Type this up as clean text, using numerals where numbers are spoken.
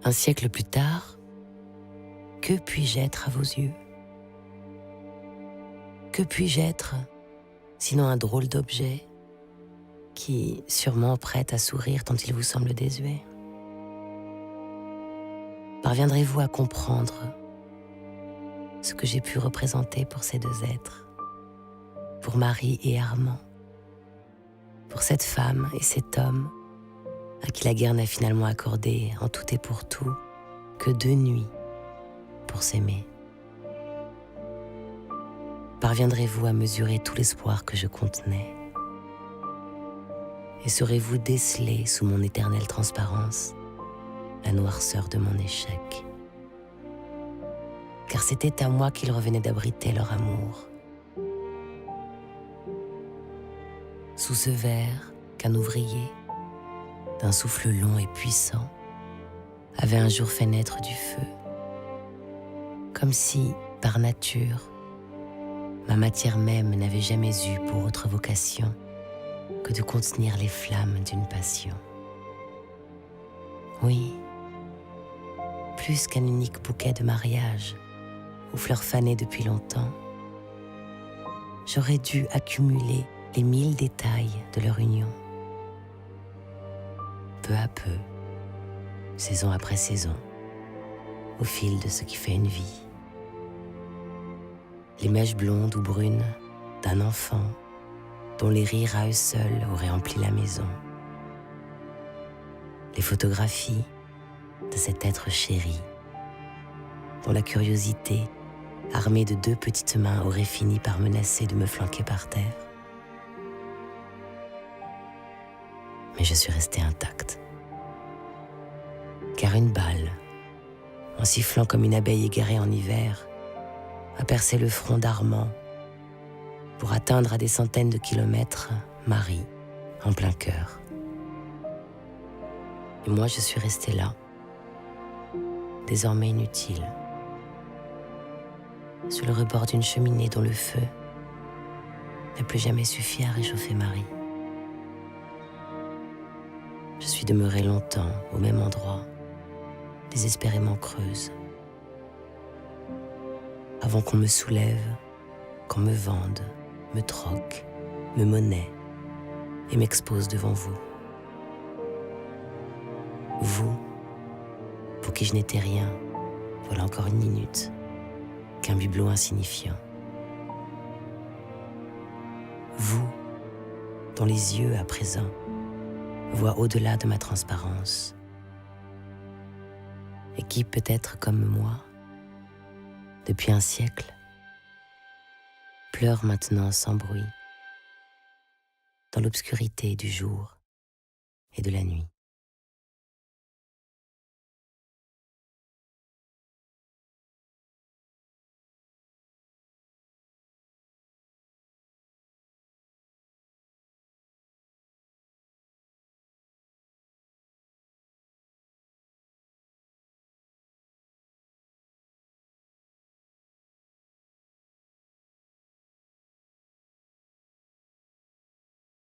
Un siècle plus tard, que puis-je être à vos yeux? Que puis-je être, sinon un drôle d'objet qui, sûrement prête à sourire tant il vous semble désuet? Parviendrez-vous à comprendre ce que j'ai pu représenter pour ces deux êtres, pour Marie et Armand, pour cette femme et cet homme à qui la guerre n'a finalement accordé en tout et pour tout que 2 nuits pour s'aimer? Parviendrez-vous à mesurer tout l'espoir que je contenais? Et saurez-vous déceler sous mon éternelle transparence la noirceur de mon échec? Car c'était à moi qu'il revenait d'abriter leur amour. Sous ce verre qu'un ouvrier, d'un souffle long et puissant, avait un jour fait naître du feu, comme si, par nature, ma matière même n'avait jamais eu pour autre vocation que de contenir les flammes d'une passion. Oui, plus qu'un unique bouquet de mariage aux fleurs fanées depuis longtemps, j'aurais dû accumuler les 1000 détails de leur union. Peu à peu, saison après saison, au fil de ce qui fait une vie. Les mèches blondes ou brunes d'un enfant dont les rires à eux seuls auraient empli la maison. Les photographies de cet être chéri dont la curiosité, armée de 2 petites mains, aurait fini par menacer de me flanquer par terre. Mais je suis restée intacte. Car une balle, en sifflant comme une abeille égarée en hiver, a percé le front d'Armand pour atteindre à des centaines de kilomètres Marie, en plein cœur. Et moi, je suis restée là, désormais inutile, sur le rebord d'une cheminée dont le feu n'a plus jamais suffi à réchauffer Marie. Je suis demeurée longtemps au même endroit, désespérément creuse, avant qu'on me soulève, qu'on me vende, me troque, me monnaie et m'expose devant vous. Vous, pour qui je n'étais rien, voilà encore une minute, qu'un bibelot insignifiant. Vous, dont les yeux, à présent, voient au-delà de ma transparence, et qui, peut-être comme moi, depuis un siècle, pleure maintenant sans bruit, dans l'obscurité du jour et de la nuit.